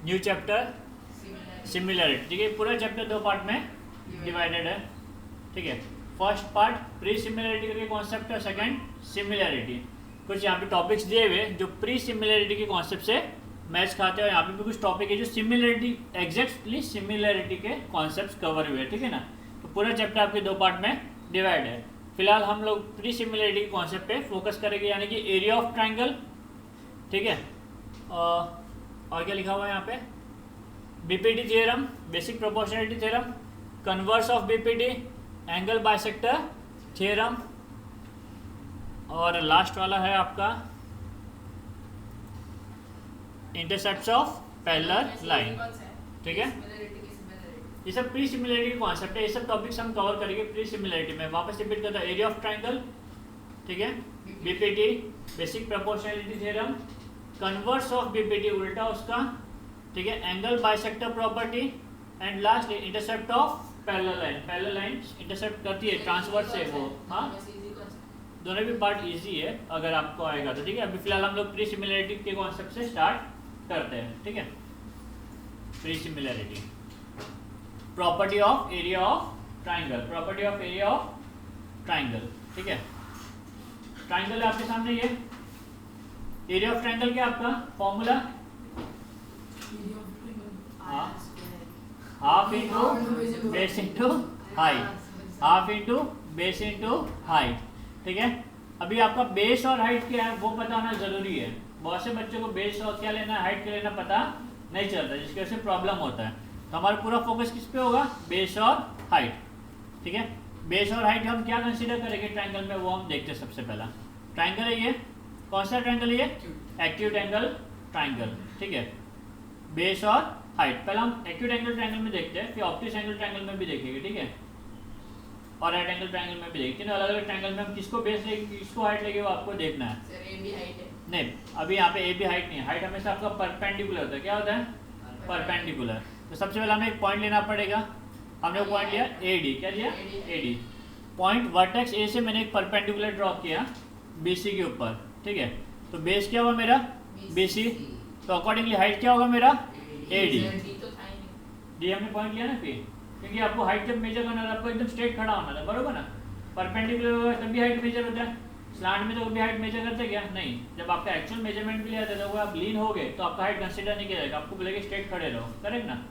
New chapter similarity. ठीक है, पूरा चैप्टर दो पार्ट में डिवाइडेड है। ठीक है, फर्स्ट पार्ट प्री सिमिलरिटी के कॉन्सेप्ट है, सेकंड सिमिलरिटी। कुछ यहाँ पे टॉपिक्स दिए हुए जो प्री सिमिलरिटी के कॉन्सेप्ट से मैच खाते हैं, और यहाँ पे भी कुछ टॉपिक है जो सिमिलरिटी एग्जैक्टली सिमिलरिटी के कॉन्सेप्ट कवर हुए हैं। ठीक है ना, तो पूरा चैप्टर आपके दो पार्ट में डिवाइड है। फिलहाल हम लोग प्री सिमिलरिटी के कॉन्सेप्ट पे फोकस करेंगे, यानी कि एरिया ऑफ ट्राइंगल। ठीक है, और क्या लिखा हुआ है यहाँ पे, BPT theorem, basic proportionality theorem, converse of BPT, angle bisector theorem, और लास्ट वाला है आपका इंटरसेप्ट्स ऑफ पैरेलल लाइन। ठीक है, ये सब प्री सिमिलरिटी के कॉन्सेप्ट है, ये सब टॉपिक्स हम कवर करेंगे प्री सिमिलरिटी में। वापस रिपीट करता हूँ, एरिया ऑफ ट्राइंगल, ठीक है, BPT, basic proportionality theorem, converse of BPT उल्टा उसका, ठीक है, angle bisector property, and last intercept of parallel line. Parallel line intercept करती है ट्रांसवर्स से वो। हाँ, दोनों भी पार्ट इजी है अगर आपको आएगा तो। ठीक है, अभी फिलहाल हम लोग प्री सिमिलरिटी के कॉन्सेप्ट से स्टार्ट करते हैं। ठीक है, pre similarity, property of area of triangle, property of area of triangle. ठीक है, ट्राइंगल है आपके सामने, ये एरिया ऑफ ट्राइंगल क्या आपका formula, half into base into height, half into base into height. ठीक है, अभी आपका बेस और हाइट क्या है वो पता होना जरूरी है। बहुत से बच्चों को बेस और क्या लेना है, हाइट क्या लेना पता नहीं चलता, जिसकी वजह से प्रॉब्लम होता है। तो हमारा पूरा फोकस किस पे होगा, बेस और हाइट। ठीक है, बेस और हाइट हम क्या कंसीडर करेंगे ट्राइंगल में, वो हम देखते हैं। सबसे पहला ट्राइंगल है ये, कौन सा ट्राइंगल है ये, एक्यूट एंगल ट्राइंगल। ठीक है, बेस और हाइट पहले हम एक्यूट एंगल ट्राइंगल में देखते हैं, फिर ऑब्ट्यूज एंगल ट्राइंगल में भी देखेंगे। ठीक है, और राइट एंगल ट्राइंगल में भी देखते हैं। अलग अलग ट्राइंगल में हम किसको बेस लेंगे, किसको हाइट लेंगे, वो आपको देखना है। सर ए बी हाइट है नहीं, अभी यहाँ पे ए बी हाइट नहीं है, हाइट हमेशा आपका परपेंडिकुलर होता है। क्या होता है, परपेंडिकुलर। तो सबसे पहले हमें एक पॉइंट लेना पड़ेगा। हमने पॉइंट लिया ए डी, क्या लिया, ए डी पॉइंट। वर्टेक्स ए से मैंने एक परपेंडिकुलर ड्रॉ किया बी सी के ऊपर। ठीक है, तो बेस क्या हुआ मेरा, बी सी, तो अकॉर्डिंगली हाइट क्या होगा मेरा, ए डी। डी हमने पॉइंट लिया ना फिर, क्योंकि आपको हाइट जब मेजर करना था आपको एकदम स्ट्रेट खड़ा होना था, बरोबर ना। परपेंडिकुलर होगा तभी हाइट मेजर होता है, स्लांट में तो कभी हाइट मेजर करते क्या, नहीं। जब आपका एक्चुअल मेजरमेंट भी लिया था तो आप लीन हो गए तो आपका हाइट कंसीडर नहीं किया जाएगा, आपको बोलेगा स्ट्रेट खड़े रहो, करेक्ट ना।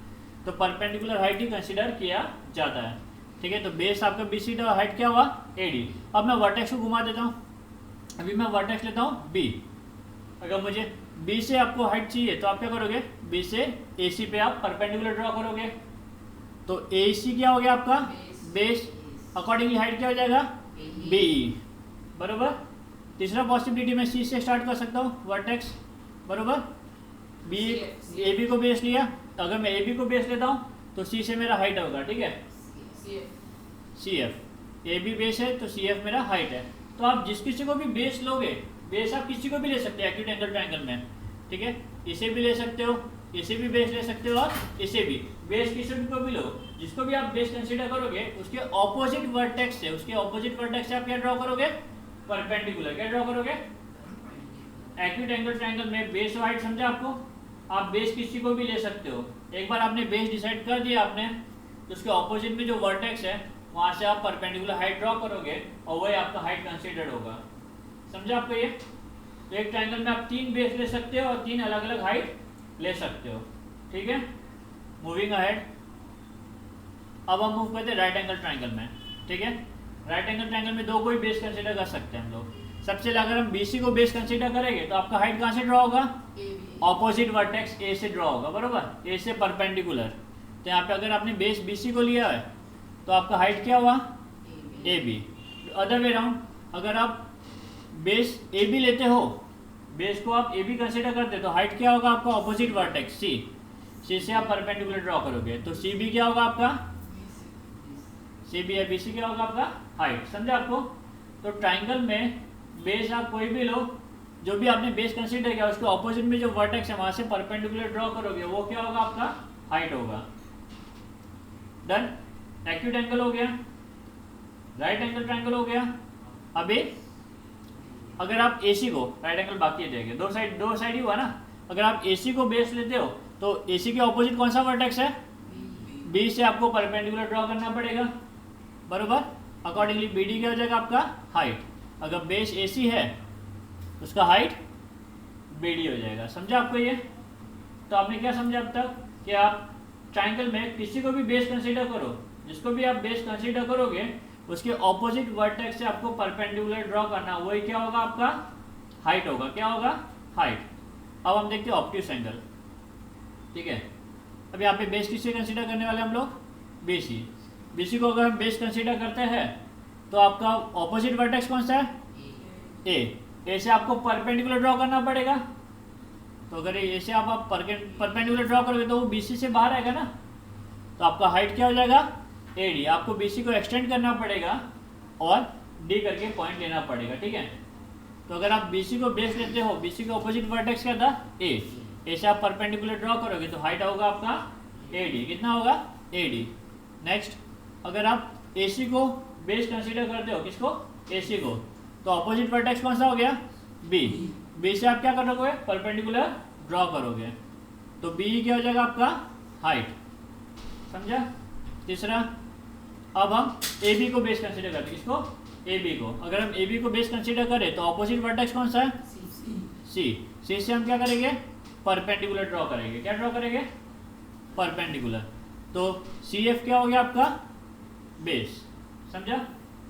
तो परपेंडिकुलर हाइट ही कंसीडर किया जाता है। ठीक है, तो बेस आपका बी सी और हाइट क्या हुआ, ए डी। अब मैं वर्टेक्स को घुमा देता हूँ, अभी मैं वर्टेक्स लेता हूँ बी। अगर मुझे बी से आपको हाइट चाहिए तो आप क्या करोगे, बी से ए सी पे आप परपेंडिकुलर ड्रॉ करोगे, तो ए सी क्या हो गया आपका बेस, अकॉर्डिंगली हाइट क्या हो जाएगा, बी ई, बरोबर। तीसरा पॉसिबिलिटी मैं सी से स्टार्ट कर सकता हूँ वर्टेक्स, बरोबर। बी ए बी को बेस लिया, तो अगर मैं ए बी को बेस लेता हूँ तो सी से मेरा हाइट होगा। ठीक है, C F, A B base है तो सी एफ मेरा हाइट है। तो आप जिस किसी को भी बेस लोगे, बेस आप किसी को भी ले सकते हैं एक्यूट एंगल ट्रायंगल में। ठीक है, इसे भी ले सकते हो, इसे भी बेस ले सकते हो, और इसे भी बेस किसी को भी लो, जिसको भी आप बेस कंसीडर करोगे उसके ऑपोजिट वर्टेक्स से, उसके ऑपोजिट वर्टेक्स से आप क्या ड्रॉ करोगे, परपेंडिकुलर। क्या ड्रॉ करोगे, एक्यूट एंगल ट्रायंगल में बेस और हाइट समझा आपको, आप बेस किसी को भी ले सकते हो। एक बार आपने बेस डिसाइड कर दिया आपने, तो उसके ऑपोजिट में जो वर्टेक्स है वहां से आप परपेंडिकुलर हाइट ड्रॉ करोगे और वही आपका हाइट कंसीडर्ड होगा। समझा आपको ये। तो एक ट्रायंगल में आप 3 बेस ले सकते हो और 3 अलग अलग हाइट ले सकते हो। ठीक है, मूविंग अहेड, अब हम मूव करते हैं राइट एंगल ट्रायंगल में। ठीक है, राइट एंगल ट्रायंगल में 2 को ही बेस कंसीडर कर सकते हैं हम लोग। सबसे पहले अगर हम BC को बेस कंसीडर करेंगे तो आपका हाइट कहाँ से ड्रॉ होगा, ऑपोजिट वर्टेक्स ए से ड्रॉ होगा, बरोबर, ए से परपेंडिकुलर। तो यहाँ पे अगर आपने बेस BC को लिया है तो आपका हाइट क्या हुआ, AB। अदर वे राउंड, अगर आप बेस AB लेते हो, बेस को आप AB कंसीडर करते हो तो हाइट क्या होगा आपका, ऑपोजिट वर्टेक्स C से आप परपेंडिकुलर ड्रॉ करोगे तो CB क्या होगा आपका, CB या BC क्या होगा आपका हाइट। समझा आपको। तो ट्राइंगल में बेस आप कोई भी लो, जो भी आपने बेस कंसीडर किया उसके ऑपोजिट में जो वर्टेक्स है वहां से परपेंडिकुलर ड्रॉ करोगे, वो क्या होगा आपका हाइट होगा। डन, एक्यूट एंगल हो गया, राइट एंगल ट्रायंगल हो गया। अभी अगर आप AC को, राइट एंगल बाकी देंगे, दो साइड ही हुआ ना। अगर आप AC को बेस लेते हो तो AC के ऑपोजिट कौन सा वर्टेक्स है? B से आपको परपेंडिकुलर ड्रॉ करना पड़ेगा, बरोबर। अकॉर्डिंगली BD क्या हो जाएगा आपका? हाइट। अगर बेस AC है उसका हाइट BD हो जाएगा। समझा आपको ये? तो आपने क्या समझा अब तक कि आप ट्राइंगल में किसी को भी बेस कंसीडर करो, जिसको भी आप बेस कंसीडर करोगे उसके ऑपोजिट वर्टेक्स से आपको परपेंडिकुलर ड्रॉ करना, वही क्या होगा आपका? हाइट होगा। क्या होगा? हाइट। अब हम देखते हैं ऑब्ट्यूस एंगल, ठीक है। अब यहाँ पे बेस किससे कंसीडर करने वाले हम लोग? BC। BC को अगर हम बेस कंसीडर करते हैं तो आपका ऑपोजिट वर्टेक्स कौन सा है? A से आपको परपेंडिकुलर ड्रॉ करना पड़ेगा। तो अगर ए से आप परपेंडिकुलर ड्रॉ करोगे तो वो BC से बाहर आएगा ना, तो आपका हाइट क्या हो जाएगा? AD। आपको BC को एक्सटेंड करना पड़ेगा और D करके पॉइंट लेना पड़ेगा, ठीक है। तो अगर आप BC को बेस लेते हो, BC का ऑपोजिट वर्टेक्स क्या था? A से आप परपेंडिकुलर ड्रॉ करोगे तो हाइट होगा आपका AD। कितना होगा? AD। नेक्स्ट, अगर आप AC को बेस कंसीडर करते हो, किसको? AC को, तो ऑपोजिट वर्टेक्स कौन सा हो गया? B से आप क्या करोगे? परपेंडिकुलर ड्रॉ करोगे, तो B क्या हो जाएगा आपका? हाइट। समझा? तीसरा, अब हम AB को बेस कंसीडर करते हैं। किसको? AB को। अगर हम AB को बेस कंसीडर करें तो ऑपोजिट वर्टेक्स कौन सा है? C से हम क्या करेंगे? परपेंडिकुलर ड्रॉ करेंगे। क्या ड्रॉ करेंगे? परपेंडिकुलर। तो CF क्या हो गया आपका? बेस। समझा?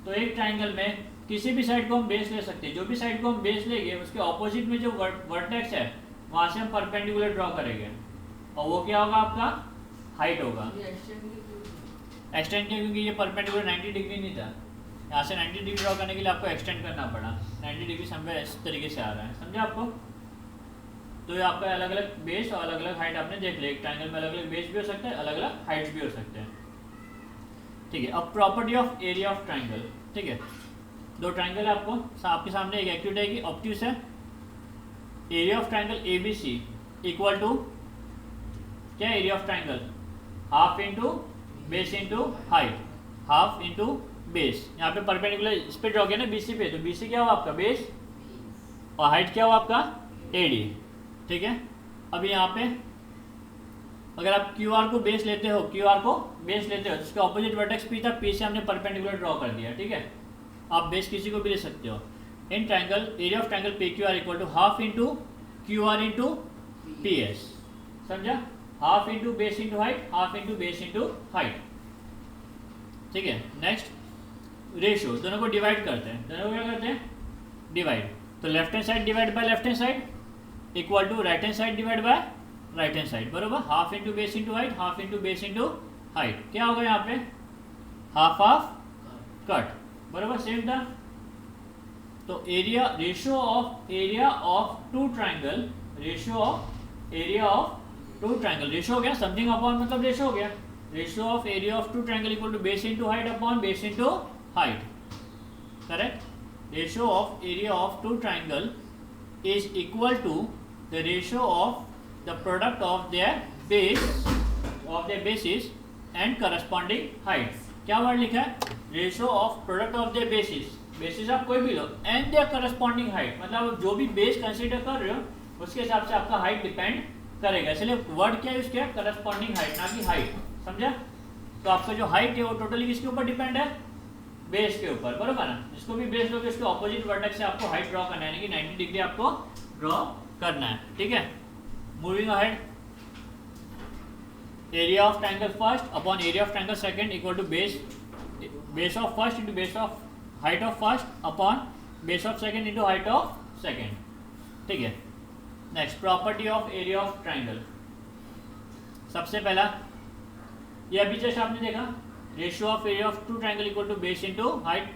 तो एक ट्राइंगल में किसी भी साइड को हम बेस ले सकते हैं। जो भी साइड को हम बेस लेंगे उसके ऑपोजिट में जो वर्टेक्स है वहां से हम परपेंडिकुलर ड्रॉ करेंगे, और वो क्या होगा आपका? हाइट होगा। एक्सटेंड किया क्योंकि ये परपेंडिकुलर 90 डिग्री नहीं था, यहाँ से 90 डिग्री ड्रॉ करने के लिए आपको एक्सटेंड करना पड़ा। 90 डिग्री समय इस तरीके से आ रहा है। समझा आपको? तो ये आपका अलग अलग बेस और अलग अलग हाइट आपने देख लिया। एक ट्राइंगल में अलग अलग बेस भी हो सकते हैं, अलग अलग हाइट्स भी हो सकते हैं, ठीक है। अब property of area of triangle, ठीक है। दो ट्राइंगल है आपके सामने, एक एक्यूट है, एक ऑब्ट्यूस है। Area of triangle ABC equal to क्या? Area of triangle half into base into height, half into base. यहाँ पे परपेंडिकुलर इस पे ड्रॉ किया ना BC पे, तो BC क्या हुआ आपका? बेस, और हाइट क्या हुआ आपका? AD, ठीक है। अभी यहाँ पे अगर आप QR को बेस लेते हो, जिसके ऑपोजिट वर्टेक्स P था, P से हमने परपेंडिकुलर ड्रॉ कर दिया, ठीक है। आप बेस किसी को भी ले सकते हो। In triangle area of triangle PQR equal to half into QR into PS। समझा? Half into base into height, half into base into height, ठीक है। नेक्स्ट, रेशियो, दोनों को डिवाइड करते हैं। दोनों को क्या करते हैं? डिवाइड। तो left hand side divide by left hand side equal to right hand side divide by right hand side, बरोबर। Half into base into height, half into base into height. क्या होगा यहाँ पे? हाफ हाफ कट, बरोबर, same था। तो area, ratio of area of two triangle, ratio of area of two triangle, ratio हो गया, समथिंग अपॉन मतलब रेशियो हो गया। Ratio of area of two triangle equal to base into height upon base into height, correct. Ratio of area of two triangle is equal to the ratio of the product of their bases and corresponding height. क्या word लिखा है? Ratio of product of their bases आप कोई भी लो, and their corresponding height, मतलब जो भी बेस कंसीडर कर रहे हो उसके हिसाब से आपका हाइट डिपेंड करेगा। इसलिए वर्ड क्या यूज किया? करस्पॉन्डिंग हाइट, ना कि हाइट। समझा? तो आपका जो हाइट है वो टोटली किसके ऊपर डिपेंड है? बेस के ऊपर, बरोबर ना। जिसको भी बेस लोगे उसके ऑपोजिट वर्टेक्स से आपको हाइट ड्रॉ करना है, यानी कि 90 डिग्री आपको ड्रॉ करना है, ठीक है। Moving ahead, area of triangle first upon area of triangle second equal to base of first into base of height of first upon base of second into height of second, ठीक है। Next, property of area of triangle. सबसे पहला ये अभी just आपने देखा, ratio of area of two triangle equal to base into height.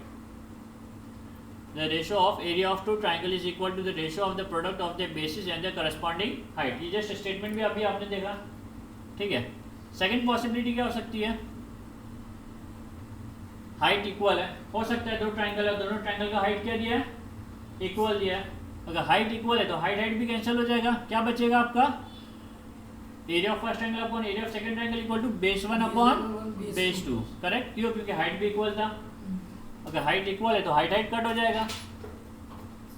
The ratio of area of two triangle is equal to the ratio of the product of the bases and the corresponding height. ये just statement भी अभी आपने देखा, ठीक है। Second possibility क्या हो सकती है? हाइट इक्वल है, हो सकता है दो ट्रायंगल है, दोनों ट्रायंगल का हाइट क्या दिया है? इक्वल दिया है। अगर हाइट इक्वल है तो हाइट भी कैंसिल हो जाएगा, क्या बचेगा आपका? Area of first triangle upon area of second triangle equal to base 1 upon base 2, correct. क्यों? क्योंकि हाइट भी इक्वल था। अगर हाइट इक्वल है तो हाइट कट हो जाएगा।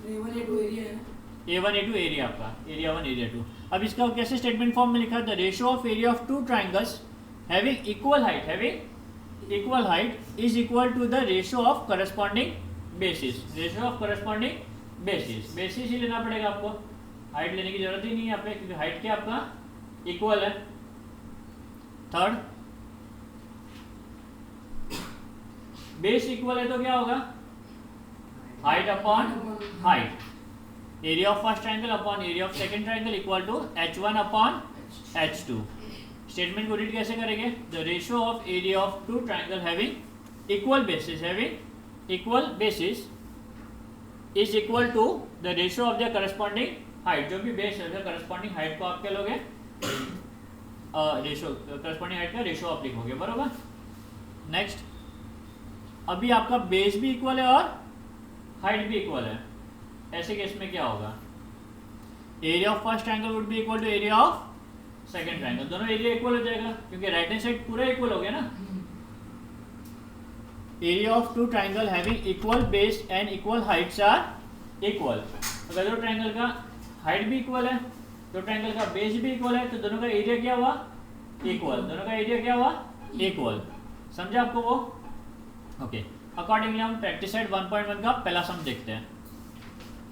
A1 A2 एरिया आपका, एरिया 1 एरिया 2। अब इसका कैसे स्टेटमेंट फॉर्म में लिखा, the ratio of area of two triangles having equal height is equal to the ratio of corresponding basis. Ratio of corresponding basis ही लेना पड़ेगा आपको, हाइट लेने की जरूरत ही नहीं है यहाँ पे, क्योंकि हाइट क्या आपका इक्वल है। थर्ड, बेस इक्वल है तो क्या होगा, height upon height, area of first triangle upon area of second triangle equal to h1 upon h2। Statement को रीड कैसे करेंगे, the ratio of area of two triangle having equal bases is equal to the ratio of the corresponding height. जो भी base है corresponding height को आप क्या लोगे, रेशियो करस्पॉन्डिंग हाइट का रेशियो आप लिखोगे, बरोबर। नेक्स्ट, अभी आपका बेस भी इक्वल है और हाइट भी इक्वल है, ऐसे केस में क्या होगा, area of first triangle would be equal to area of second triangle. दोनों एरिया इक्वल हो जाएगा क्योंकि राइट हैंड साइड पूरा इक्वल हो गया ना। Area of two triangle having equal base and equal heights are equal. अगर दो ट्रायंगल का हाइट भी इक्वल है, दो ट्रायंगल का बेस भी इक्वल है, तो दोनों का एरिया क्या हुआ, इक्वल। दोनों का एरिया क्या हुआ, इक्वल। समझा आपको वो? ओके, अकॉर्डिंगली हम प्रैक्टिस सेट 1.1 का पहला सम देखते हैं।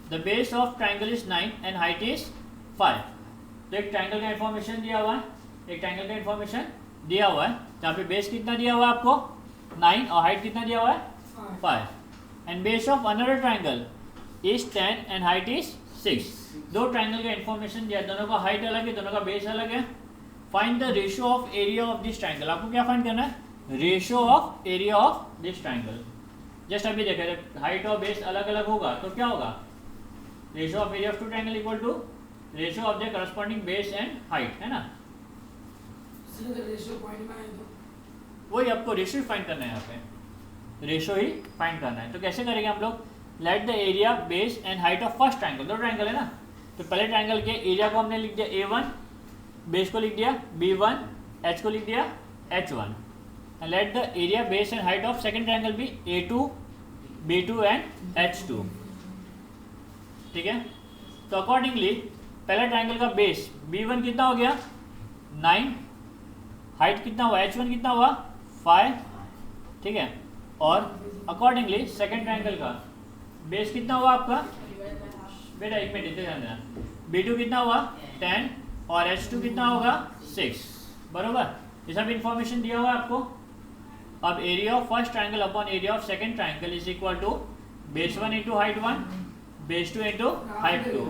The base of triangle is 9 and height is 5। तो एक ट्रायंगल का इन्फॉर्मेशन दिया हुआ है, जहाँ पे बेस कितना दिया हुआ है आपको 9 और हाइट कितना दिया हुआ है 5। And base of another triangle is 10 and height is 6। दो ट्रायंगल का इन्फॉर्मेशन दिया, दोनों का हाइट अलग है, दोनों का बेस अलग है। Find the ratio of area of this triangle. आपको क्या फाइंड करना है, ratio of area of this triangle. Just अभी देखा, जब हाइट और बेस अलग अलग होगा तो क्या होगा, ratio of area of two triangle equal to ratio of the corresponding base and height, है ना। वही आपको रेशियो फाइंड करना है, यहाँ पे रेशियो ही फाइंड करना है। तो कैसे करेंगे हम लोग, let the area base and height of first triangle. दो ट्रायंगल है ना, तो पहले ट्रायंगल के एरिया को हमने लिख दिया A1, बेस को लिख दिया B1, H को लिख दिया H1। And let the area base and height of second triangle भी A2, B2 एंड H2। ठीक है, तो अकॉर्डिंगली पहला ट्रायंगल का बेस B1 कितना हो गया 9, हाइट कितना हुआ H1 कितना हुआ 5, ठीक है। और अकॉर्डिंगली सेकंड ट्रायंगल का बेस कितना हुआ आपका, बेटा एक मिनट ध्यान देना, B2 कितना हुआ 10 और H2 कितना होगा 6, बरोबर। ये सब इंफॉर्मेशन दिया हुआ है आपको। अब area of first triangle upon area of second triangle is equal to base 1 into height 1, base 2 into height 2।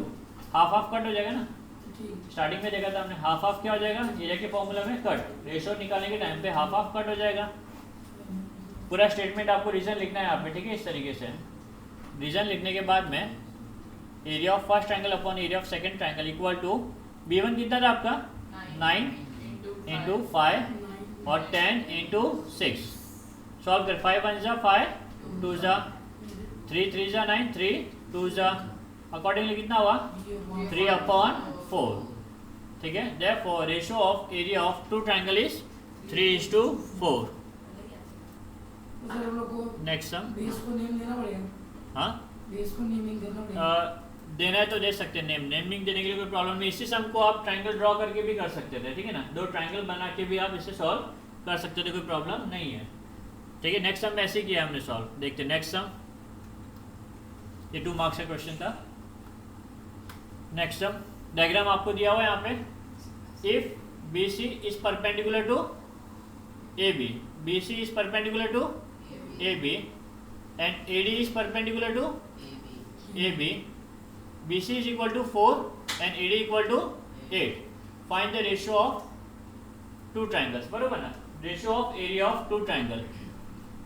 Half half cut हो जाएगा ना, स्टार्टिंग में देखा था हमने, हाफ हाफ क्या हो जाएगा, एरिया के फॉर्मूला में कट, रेशियो निकालने के टाइम पे हाफ हाफ कट हो जाएगा। पूरा स्टेटमेंट आपको रीजन लिखना है यहाँ पे, ठीक है। इस तरीके से रीजन लिखने के बाद में area of first triangle upon area of second triangle equal to B1 कितना था आपका 9 इंटू 5 और 10 इंटू 6। सॉल्व कर, 5 1 जा 5, 2 जा 3, 3 जा 9, 3 2 जा, अकॉर्डिंगली कितना हुआ 3 अपॉन 4, ठीक है। Therefore ratio of area of two triangle is 3:4। Next sum, base को नेम देना पड़ेगा। हाँ, बेस को नेमिंग करना पड़ेगा। देना है तो दे सकते हैं, नेमिंग देने के लिए कोई प्रॉब्लम नहीं। इसी सम को आप ट्रायंगल ड्रॉ करके भी कर सकते थे, ठीक है ना, दो ट्रायंगल बना के भी आप इसे सॉल्व कर सकते थे, कोई प्रॉब्लम नहीं है, ठीक है। नेक्स्ट सम ऐसे ही किया हमने सॉल्व, देखते हैं नेक्स्ट सम। ये 2 मार्क्स का क्वेश्चन था। नेक्स्ट सम डायग्राम आपको दिया हुआ है यहाँ पे। If BC is perpendicular to AB, BC is perpendicular to AB and AD is perpendicular to AB, BC is equal to 4 and AD equal to 8. Find the ratio of two triangles, बरोबर ना, ratio of area of two triangle.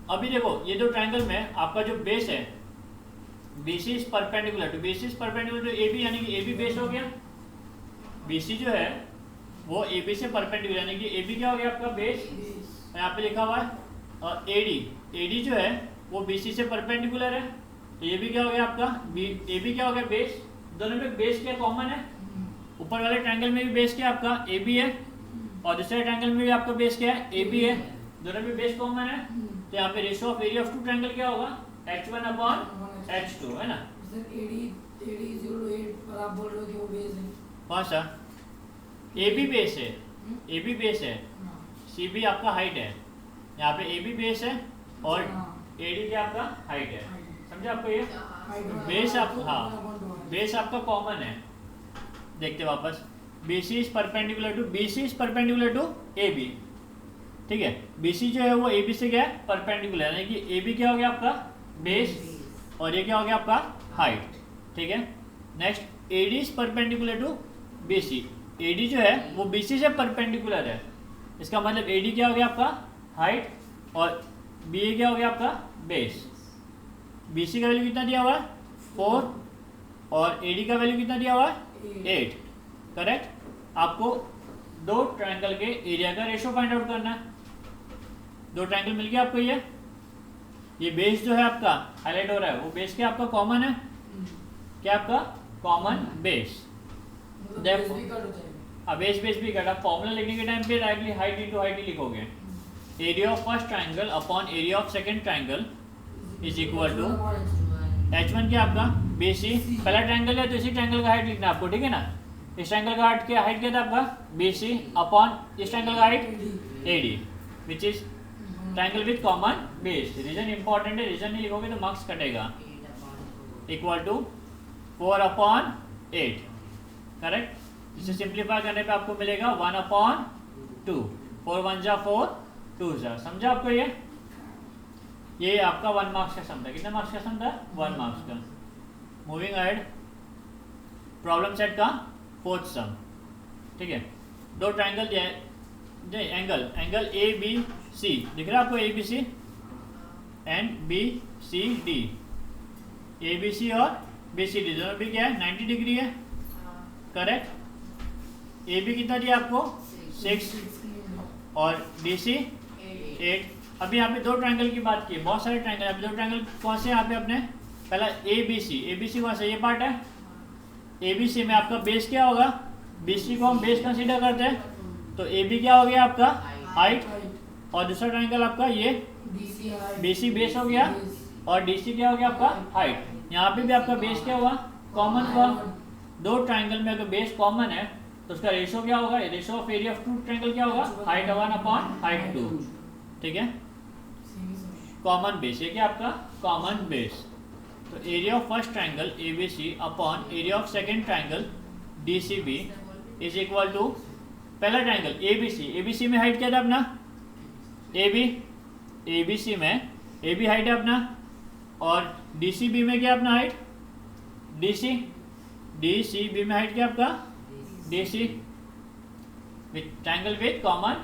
अभी देखो ये दो triangle में आपका जो base है BC is perpendicular to AB, यानी कि AB बेस हो गया, BC जो है वो AB से परपेंडिकुलर, यानी कि AB क्या हो गया आपका बेस, यहाँ पे लिखा हुआ है। और AD जो है वो BC से परपेंडिकुलर है, तो ये भी क्या हो गया आपका AB क्या हो गया बेस। दोनों में बेस क्या कॉमन है, ऊपर वाले ट्रायंगल में भी बेस क्या आपका AB है और दूसरे ट्रायंगल में भी आपका बेस क्या है AB है, दोनों में बेस कॉमन है। तो यहाँ पे ratio of area of two triangle क्या होगा H1 अपॉन H2, है ना। AD 8 पर आप बोल रहे हो कि वो बेस है। कौन सा ए बी बेस है, ए बी बेस है, हाँ, सी बी आपका हाइट है, यहाँ पे ए बी बेस है और हाँ, ए डी क्या आपका हाइट है। समझे आपको ये हाइट बेस आप वन हाँ अपॉन टू है। बेस आपका कॉमन है। देखते वापस, B C is perpendicular to A B, ठीक है। बी सी जो है वो ए बी से क्या है परपेंडिकुलर, यानी कि ए बी क्या हो गया आपका बेस और ये क्या हो गया आपका हाइट, ठीक है। Next A D is perpendicular to B C, A D जो है वो बी सी से परपेंडिकुलर है, इसका मतलब ए डी क्या हो गया आपका हाइट और बी ए क्या हो गया आपका बेस। बी सी का वैल्यू कितना दिया हुआ है 4 और ए डी का वैल्यू कितना दिया हुआ है 8, करेक्ट। आपको दो ट्रायंगल के एरिया का रेशो फाइंड आउट करना है। दो ट्रायंगल मिल गया आपको, ये बेस जो है आपका हाईलाइट हो रहा है वो बेस क्या आपका कॉमन है, क्या आपका कॉमन बेस। मतलब Therefore- बेस भी कट हो जाएगा। अब बेस भी कटा, फॉर्मूला लिखने के टाइम पे डायरेक्टली हाइट इंटू हाइट ही लिखोगे। Area of first triangle upon area of second triangle is equal to H1 क्या आपका BC, पहला ट्रायंगल है तो इसी ट्रायंगल का हाइट लिखना है आपको, ठीक है ना। इस ट्रायंगल का हाइट क्या था आपका BC अपॉन इस ट्रायंगल का height AD which is triangle with common base. Reason important है, रीजन नहीं लिखोगे तो मार्क्स कटेगा। Equal to 4/8, correct. इसे सिंप्लीफाई करने पे आपको मिलेगा 1/2, 4 1 जा 4 2 जा। समझा आपको ये आपका 1 मार्क्स का सम था। कितना मार्क्स का सम था 1 मार्क्स का। मूविंग अहेड, प्रॉब्लम सेट का फोर्थ सम, ठीक है। दो ट्रायंगल दिया है, एंगल ए बी सी दिख रहा है आपको, A B C and B C D, A B C और बी सी डी दोनों भी क्या है 90 डिग्री है, करेक्ट। ए बी कितना दिया आपको 6 और डी सी 8। अभी यहाँ पे दो ट्रायंगल की बात की है, बहुत सारे ट्रायंगल है। दो ट्रायंगल कौन से यहाँ पे अपने, पहला ए बी सी कौन सा ये पार्ट है। ए बी सी में आपका बेस क्या होगा, बी सी को हम बेस कंसीडर करते हैं, तो ए बी क्या हो गया आपका हाइट और दूसरा ट्रायंगल आपका ये बी सी बेस हो गया और डी सी क्या हो गया आपका हाइट। यहाँ पे भी आपका बेस क्या हुआ कॉमन हुआ। दो ट्रायंगल में अगर बेस कॉमन है तो उसका रेशो क्या होगा, ratio of area of two triangle क्या होगा हाइट 1 अपॉन हाइट 2, ठीक है। कॉमन बेस, ये क्या आपका कॉमन बेस। तो area of first triangle A B C upon area of second triangle D C B is equal to, पहला triangle A B C में हाइट क्या था अपना ए बी सी में ए बी हाइट है अपना और डी सी बी में क्या अपना हाइट डी सी बी में हाइट क्या आपका D C, triangle with common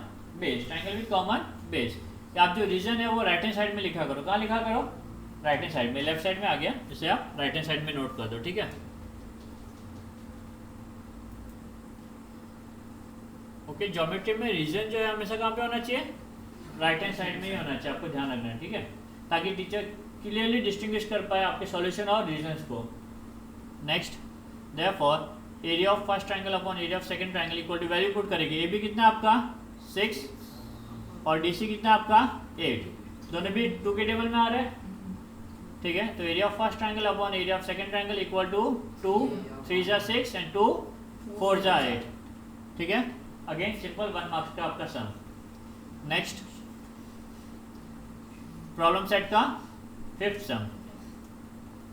base. आप जो रीजन है वो राइट हैंड साइड में लिखा करो। कहाँ लिखा करो, राइट हैंड साइड में, लेफ्ट साइड में आ गया, इसे आप राइट हैंड साइड में नोट कर दो, ठीक है। ओके, ज्योमेट्री में रीजन जो है हमेशा कहाँ पे होना चाहिए, राइट हैंड साइड में ही होना चाहिए, आपको ध्यान रखना है, ठीक है, ताकि टीचर क्लियरली डिस्टिंग्विश कर पाए आपके सॉल्यूशन और रीजंस को। Next, therefore area of first triangle upon area of second triangle equal to value put करेंगे। ए बी कितना आपका 6 और डी सी कितना आपका 8, दोनों भी 2 के टेबल में आ रहे हैं, ठीक है। तो area of first triangle upon area of second triangle equal to 2 3 जा 6 एंड 2 4 जा 8, ठीक है। अगेन सिंपल 1 मार्क्स का आपका सम। नेक्स्ट, प्रॉब्लम सेट का फिफ्थ सम,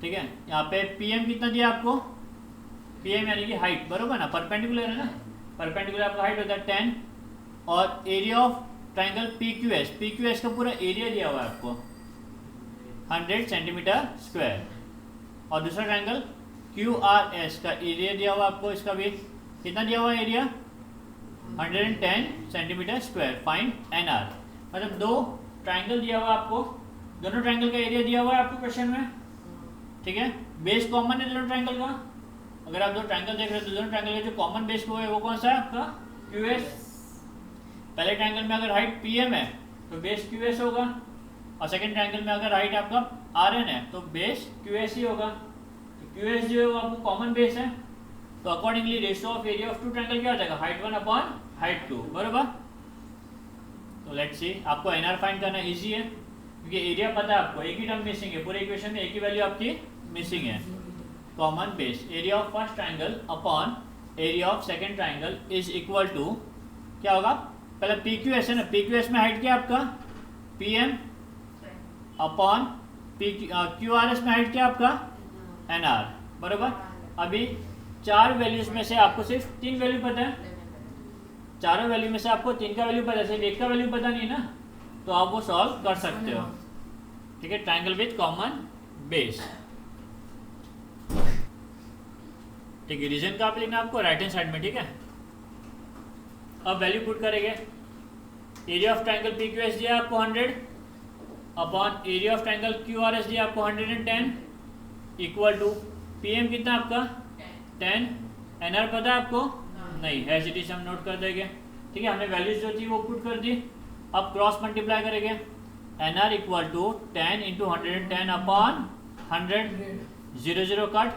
ठीक है। यहाँ पे पीएम कितना दिया आपको, पीएम यानी कि हाइट, बरोबर ना, परपेंडिकुलर है ना, परपेंडिकुलर आपका हाइट होता है 10 और एरिया ऑफ ट्रायंगल पीक्यूएस का पूरा एरिया दिया हुआ है आपको 100 सेंटीमीटर स्क्वायर और दूसरा ट्रायंगल क्यूआरएस का एरिया दिया हुआ आपको, इसका भी कितना दिया हुआ है area 110 centimetre square. Find NR, मतलब दो ट्रायंगल दिया हुआ आपको, दोनों ट्रायंगल का एरिया दिया हुआ है आपको क्वेश्चन में, ठीक है। बेस कॉमन है दोनों ट्रायंगल का, अगर आप दो ट्रायंगल देख रहे हो तो दोनों ट्रायंगल का जो कॉमन बेस को है वो कौन सा है आपका क्यूएस। पहले ट्रायंगल में अगर हाइट पीएम है तो बेस क्यूएस होगा और सेकंड ट्रायंगल में अगर हाइट आपका आरएन है तो बेस क्यूएस ही होगा। तो क्यूएस जो है वो आपको कॉमन बेस है, तो accordingly ratio of area of two triangle क्या हो जाएगा हाइट 1 अपॉन हाइट 2, बरोबर। तो लेट्स सी, आपको एनआर फाइंड करना इजी है क्योंकि एरिया पता है आपको, एक ही टर्म मिसिंग है, पूरे इक्वेशन में एक ही वैल्यू आपकी मिसिंग है, common base. Area of first triangle upon area of second triangle is equal to क्या होगा, पहले पी क्यू एस है ना, पी क्यू एस में हाइट क्या है आपका P M upon P Q R S में हाइट क्या है आपका एन आर, बराबर। अभी 4 वैल्यूज में से आपको सिर्फ 3 वैल्यू पता है, चारों वैल्यू में से आपको 3 का वैल्यू पता है, सिर्फ 1 का वैल्यू पता नहीं ना, तो आप वो सॉल्व कर सकते हो, ठीक है। ट्राइंगल विथ कॉमन बेस, ठीक है। रीजन का आप लिखना आपको राइट हैंड साइड में, ठीक है। अब वैल्यू पुट करेंगे, area of triangle P Q S दिया आपको 100 upon area of triangle Q R S दिया आपको 110 इक्वल टू पी एम कितना आपका 10, एन आर पता है आपको नहीं, एज हम नोट कर देंगे, ठीक है। हमने वैल्यूज जो थी वो पुट कर दी। अब क्रॉस मल्टीप्लाई करेंगे, N R equal to 10 into 110 upon 100, 0 0 cut,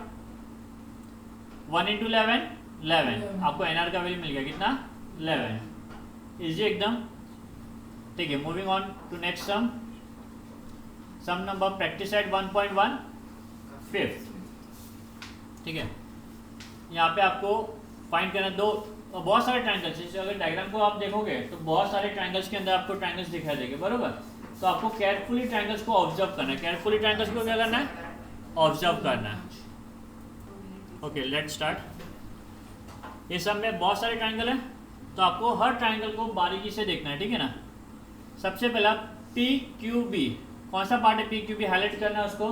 1 into 11, आपको एन आर का वैल्यू मिल गया कितना 11, इजी एकदम, ठीक है। Moving on to next sum number practice at 1.1 fifth, ठीक है। यहाँ पे आपको फाइंड करना दो बहुत सारे ट्रायंगल्स, जैसे अगर डायग्राम को आप देखोगे तो बहुत सारे ट्रायंगल्स के अंदर आपको ट्रायंगल्स दिखाई देंगे, बरोबर। तो आपको केयरफुली ट्रायंगल्स को ऑब्जर्व करना है, केयरफुली ट्रायंगल्स को क्या करना है ऑब्जर्व करना है। Okay let's start. ये सब में बहुत सारे ट्रायंगल हैं, तो आपको हर ट्रायंगल को बारीकी से देखना है, ठीक है ना। सबसे पहला पी क्यू बी, कौन सा पार्ट है पी क्यू बी, हाईलाइट करना है उसको,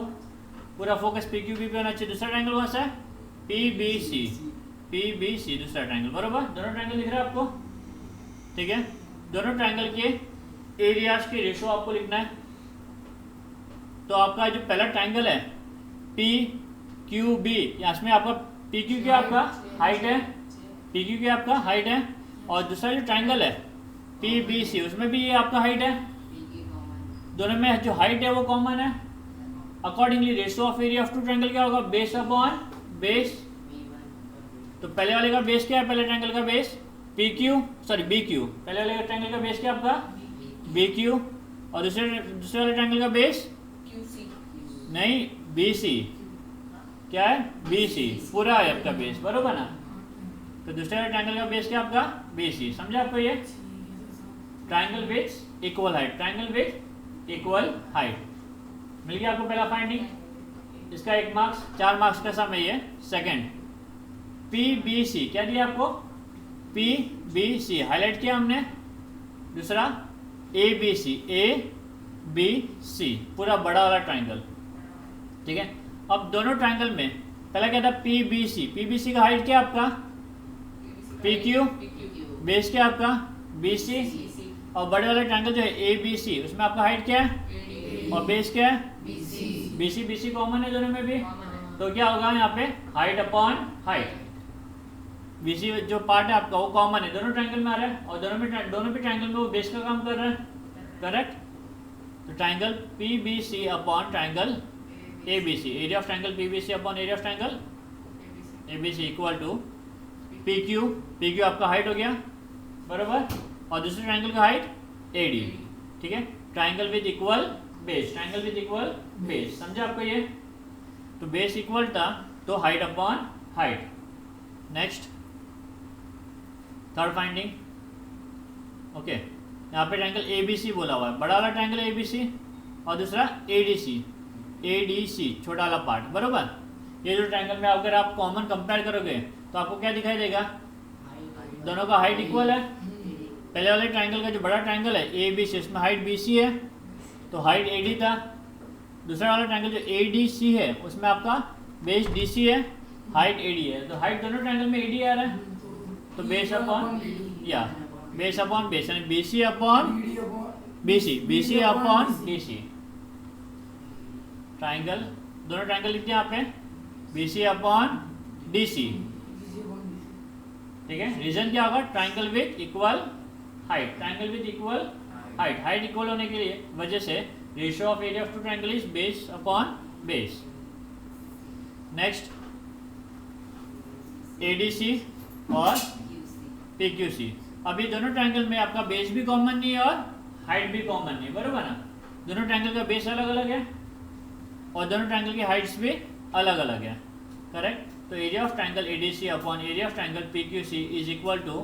पूरा फोकस पी क्यू बी पे होना चाहिए। दूसरा ट्रायंगल कौन सा है P B C, P B C दूसरा ट्रायंगल, बरोबर। दोनों ट्रायंगल दिख रहा है आपको, ठीक है। दोनों ट्रायंगल के एरियाज के रेशो आपको लिखना है। तो आपका जो पहला ट्रायंगल है पी क्यू बी, इसमें आपका पी क्यू क्या आपका हाइट है, पी क्यू क्या आपका हाइट है, और दूसरा जो ट्रायंगल है पी बी सी उसमें भी ये आपका हाइट है, दोनों में जो हाइट है वो कॉमन है। Accordingly ratio of area of two triangle क्या होगा, बेस अपॉन बेस। तो पहले वाले का बेस क्या है, पहले ट्रायंगल का base P Q, sorry B Q, पहले वाले ट्रायंगल का बेस क्या आपका बी क्यू, और दूसरे वाले ट्रायंगल का बेस नहीं बी सी, क्या है बी सी, पूरा है आपका बेस, बरोबर ना। तो दूसरे वाले ट्रायंगल का बेस क्या आपका बी सी, समझा आपको ये। Triangle with equal height, triangle with equal height मिल गया आपको पहला फाइंडिंग। इसका 1 मार्क्स, 4 मार्क्स का सम है ये सेकंड। पी बी सी क्या दिया आपको, पी बी सी हाईलाइट किया हमने। दूसरा ए बी सी, ए बी सी पूरा बड़ा वाला ट्रायंगल, ठीक है। अब दोनों ट्रायंगल में पहला क्या था P B C, P B C का हाइट क्या आपका पी क्यू, बेस क्या आपका बी सी, और बड़े वाले ट्रायंगल जो है ए बी सी उसमें आपका हाइट क्या है और बेस क्या है B C, B C common है दोनों में भी, तो क्या होगा यहाँ पे height upon height, B C जो पार्ट है आपका वो कॉमन है, दोनों ट्रायंगल में आ रहा है, और दोनों भी ट्रायंगल में वो बेस का काम कर रहा है, करेक्ट। तो triangle P B C upon triangle A B C, area of triangle P B C upon area of triangle A B C equal to P Q, P Q आपका height हो गया, बराबर, और दूसरे ट्रायंगल का height A D, ठीक है। Triangle with equal base, triangle with equal base, समझा आपको ये। तो बेस इक्वल था तो height upon height. Next third finding, okay. यहाँ पे ट्रायंगल ए बी सी बोला हुआ है, बड़ा वाला ट्रायंगल ए बी सी और दूसरा ए डी सी छोटा वाला पार्ट, बरोबर। ये जो ट्रायंगल में अगर आप कॉमन कंपेयर करोगे तो आपको क्या दिखाई देगा, दोनों का हाइट इक्वल है। पहले वाले ट्रायंगल का जो बड़ा ट्रायंगल है ए बी सी उसमें हाइट बी सी है तो हाइट ए डी था। दूसरा वाला ट्रायंगल जो ए डी सी है उसमें आपका बेस डी सी है, हाइट ए डी है, तो हाइट दोनों ट्रायंगल में ए डी आ रहा है, तो बेस अपॉन या बेस अपॉन बेस यानी B C upon B C upon D C. Triangle दोनों ट्रायंगल लिखते हैं यहाँ पे B C upon D C, ठीक है। रीजन क्या होगा, triangle with equal height, triangle with equal height, height equal होने के लिए वजह से ratio of area of two triangle is base upon base. Next ADC और पीक्यूसी, अभी दोनों ट्रायंगल में आपका बेस भी कॉमन नहीं है और हाइट भी कॉमन नहीं है, बरोबर ना। दोनों ट्रायंगल का बेस अलग अलग है और दोनों ट्रायंगल की हाइट्स भी अलग अलग है, करेक्ट। तो area of triangle ADC upon area of triangle PQC is equal to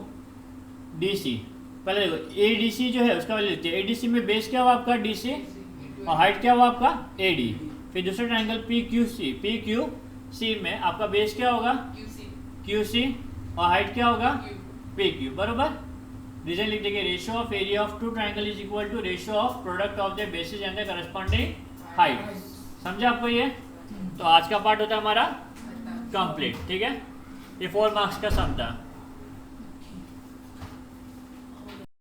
DC. पहले देखो एडीसी जो है उसका वैल्यू लेते हैं, एडीसी में बेस क्या हुआ आपका डीसी और हाइट क्या हुआ आपका एडी। फिर दूसरा ट्रायंगल पीक्यूसी में आपका बेस क्या होगा क्यूसी और हाइट क्या होगा पीक्यू, बरोबर। रीजन लिख देंगे ratio of area of two triangle is equal to ratio of product of the bases and the corresponding height. समझा आपको ये? तो आज का पार्ट होता है हमारा कंप्लीट, ठीक है। ये 4 मार्क्स का सम था।